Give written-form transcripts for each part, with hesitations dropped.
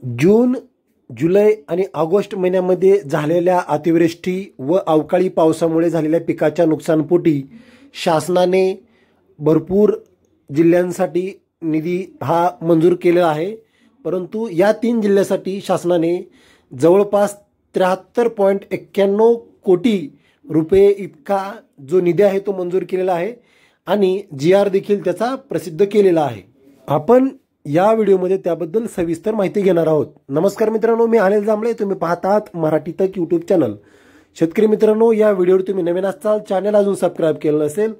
जून, जुलै आणि ऑगस्ट महिन्यामध्ये झालेल्या अतिवृष्टी व अवकाळी पावसामुळे झालेल्या पिकाच्या नुकसानपोटी शासनाने भरपूर जिल्ह्यांसाठी निधी हा मंजूर केलेला आहे. परंतु या 3 जिल्ह्यासाठी शासनाने जवळपास 73.91 कोटी रुपये इतका जो निधी आहे तो मंजूर केलेला आहे आणि GR देखील त्याचा प्रसिद्ध केलेला आहे. आपण या व्हिडिओमध्ये त्याबद्दल सविस्तर माहिती घेणार आहोत. नमस्कार मित्रांनो, मी अनिल जांभळे. तुम्ही पाहत आहात मराठी तक यूट्यूब चॅनल. शेतकरी मित्रांनो, या व्हिडिओवर तुम्ही नवीन असाल, चॅनल अजून सबस्क्राईब केलं नसेल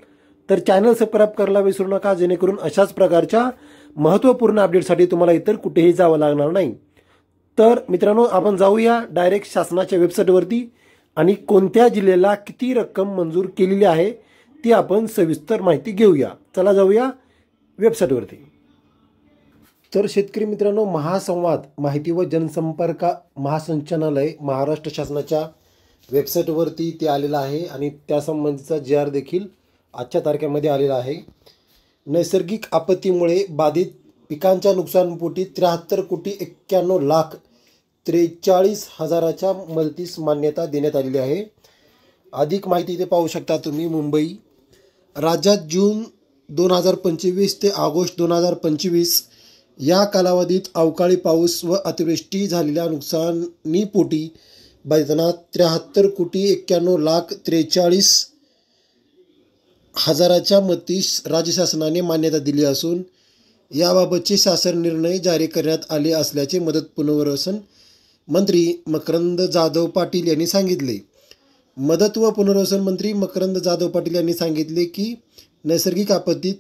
तर चॅनल सबस्क्राईब करायला विसरू नका, जेणेकरून अशाच प्रकारच्या महत्त्वपूर्ण अपडेटसाठी तुम्हाला इतर कुठेही जावं लागणार नाही. तर मित्रांनो, आपण जाऊया डायरेक्ट शासनाच्या वेबसाईटवरती आणि कोणत्या जिल्ह्याला किती रक्कम मंजूर केलेली आहे ती आपण सविस्तर माहिती घेऊया. चला जाऊया वेबसाईटवरती. तर शेतकरी मित्रांनो, महासंवाद माहिती व जनसंपर्क महासंचालनालय महाराष्ट्र शासनाच्या वेबसाईटवरती ते आलेलं आहे आणि त्यासंबंधीचा GR देखील आजच्या तारखेमध्ये आलेला आहे. नैसर्गिक आपत्तीमुळे बाधित पिकांच्या नुकसानपोटी 73,43,43,000च्या मदतीस मान्यता देण्यात आलेली आहे. अधिक माहिती इथे पाहू शकता तुम्ही. मुंबई राज्यात जून 2025 ते ऑगस्ट 2025 या कालावधीत अवकाळी पाऊस व अतिवृष्टी झालेल्या नुकसानीपोटी बाधितांना 73,41,43,000च्या मदतीस राज्य शासनाने मान्यता दिली असून याबाबतचे शासन निर्णय जारी करण्यात आले असल्याचे मदत पुनर्वसन मंत्री मकरंद जाधव पाटील यांनी सांगितले. मदत व पुनर्वसन मंत्री मकरंद जाधव पाटील यांनी सांगितले की नैसर्गिक आपत्तीत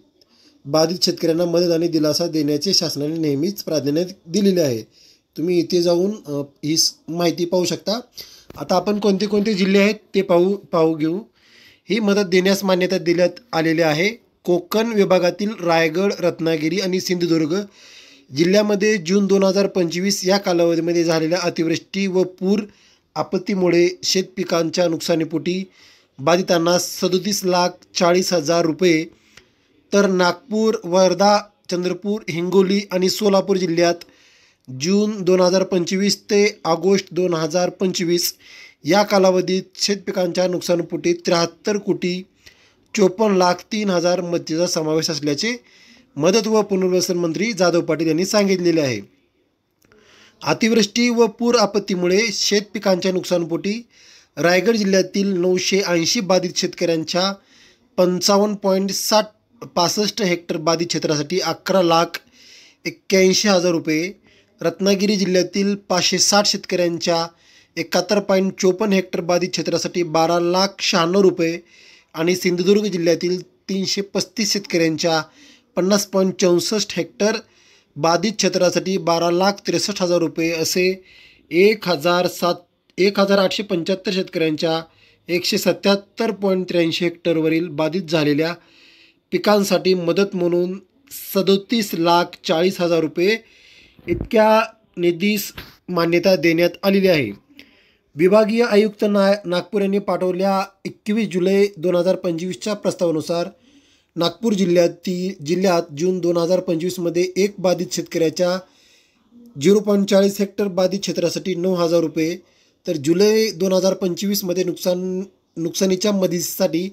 बाधित शेतकऱ्यांना मदत आणि दिलासा देण्याचे शासनाने नेहमीच प्राधान्य दिलेले आहे. तुम्ही इथे जाऊन ही माहिती पाहू शकता. आता आपण कोणते कोणते जिल्हे आहेत ते पाहू घेऊ. ही मदत देण्यास मान्यता देण्यात आलेली आहे. कोकण विभागातील रायगड, रत्नागिरी आणि सिंधुदुर्ग जिल्ह्यामध्ये जून 2025 या कालावधीमध्ये झालेल्या अतिवृष्टी व पूर आपत्तीमुळे शेतपिकांच्या नुकसानीपोटी बाधितांना 37,40,000 रुपये, तर नागपूर, वर्धा, चंद्रपूर, हिंगोली आणि सोलापूर जिल्ह्यात जून 2025 ते ऑगस्ट 2025 या कालावधीत शेतपिकांच्या नुकसानीपोटी 73,54,03,000 मदतीचा समावेश असल्याचे मदत व पुनर्वसन मंत्री जाधव पाटील यांनी सांगितलेले आहे. अतिवृष्टी व पूर आपत्तीमुळे शेतपिकांच्या नुकसानपोटी रायगड जिल्ह्यातील 980 बाधित शेतकऱ्यांच्या 55.65 हेक्टर बाधित क्षेत्रासाठी 11,81,000 रुपये, रत्नागिरी जिल्ह्यातील 560 शेतकऱ्यांच्या 71.54 हेक्टर बाधित क्षेत्रासाठी 12,96,000 रुपये आणि सिंधुदुर्ग जिल्ह्यातील 335 शेतकऱ्यांच्या 50.64 हेक्टर बाधित क्षेत्रासाठी 12,63,000 रुपये असे 1,875 शेतकऱ्यांच्या 177.83 हेक्टरवरील बाधित झालेल्या पिकांसाठी मदत म्हणून 37,40,000 रुपये इतक्या निधीस मान्यता देण्यात आलेली आहे. विभागीय आयुक्त नागपूर यांनी पाठवल्या 21 जुलै 2025च्या प्रस्तावानुसार नागपूर जिल्ह्यात जून 2025मध्ये एक बाधित शेतकऱ्याच्या 0.40 हेक्टर बाधित क्षेत्रासाठी 9,000 रुपये, तर जुलै 2025मध्ये नुकसानीच्या मदतीसाठी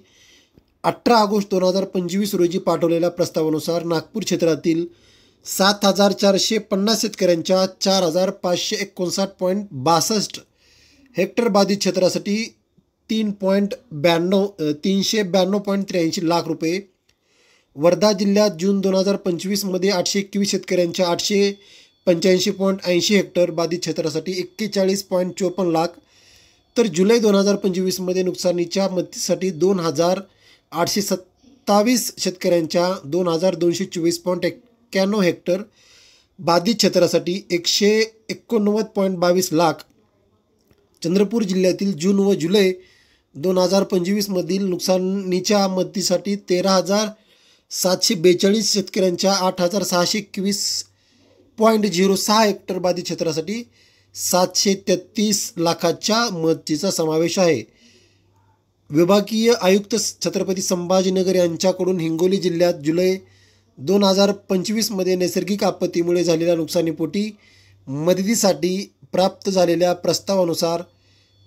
18 ऑगस्ट 2025 रोजी पाठवलेल्या प्रस्तावानुसार नागपूर क्षेत्रातील 7,450 शेतकऱ्यांच्या 4,559.62 हेक्टर बाधित क्षेत्रासाठी 392.83 लाख रुपये, वर्धा जिल्ह्यात जून 2025मध्ये 821 शेतकऱ्यांच्या 885.80 हेक्टर बाधित क्षेत्रासाठी 41.54 लाख, तर जुलै 2025मध्ये नुकसानीच्या मदतीसाठी 2,827 शेतकऱ्यांच्या 2,224.91 हेक्टर बाधित क्षेत्रासाठी 189.22 लाख, चंद्रपूर जिल्ह्यातील जून व जुलै 2025मधील नुकसानीच्या मदतीसाठी 13,742 शेतकऱ्यांच्या 8,621.06 हेक्टर बाधित क्षेत्रासाठी 733 लाखाच्या मदतीचा समावेश आहे. विभागीय आयुक्त छत्रपती संभाजीनगर यांच्याकडून हिंगोली जिल्ह्यात जुलै 2025मध्ये नैसर्गिक आपत्तीमुळे झालेल्या नुकसानीपोटी मदतीसाठी प्राप्त झालेल्या प्रस्तावानुसार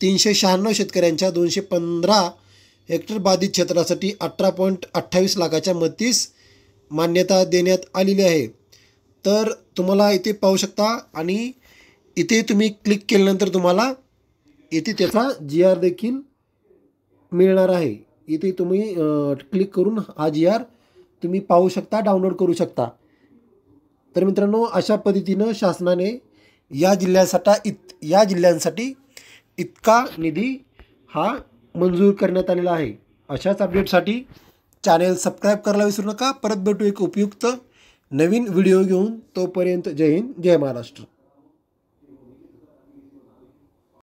396 शेतकऱ्यांच्या 215 हेक्टर बाधित क्षेत्रासाठी 18.28 लाखाच्या मदतीस मान्यता देण्यात आलेली आहे. तर तुम्हाला इथे पाहू शकता आणि इथे तुम्ही क्लिक केल्यानंतर तुम्हाला इथे त्याचा GR देखील मिळणार आहे. इथे तुम्ही क्लिक करून हा GR तुम्ही पाहू शकता, डाउनलोड करू शकता. तर मित्रांनो, अशा पद्धतीनं शासनाने या जिल्ह्यांसाठी इतका निधी हा मंजूर करण्यात आलेला आहे. अशाच अपडेटसाठी चॅनेल सबस्क्राईब करायला विसरू नका. परत भेटू एक उपयुक्त नवीन व्हिडिओ घेऊन. तोपर्यंत जय हिंद, जय महाराष्ट्र.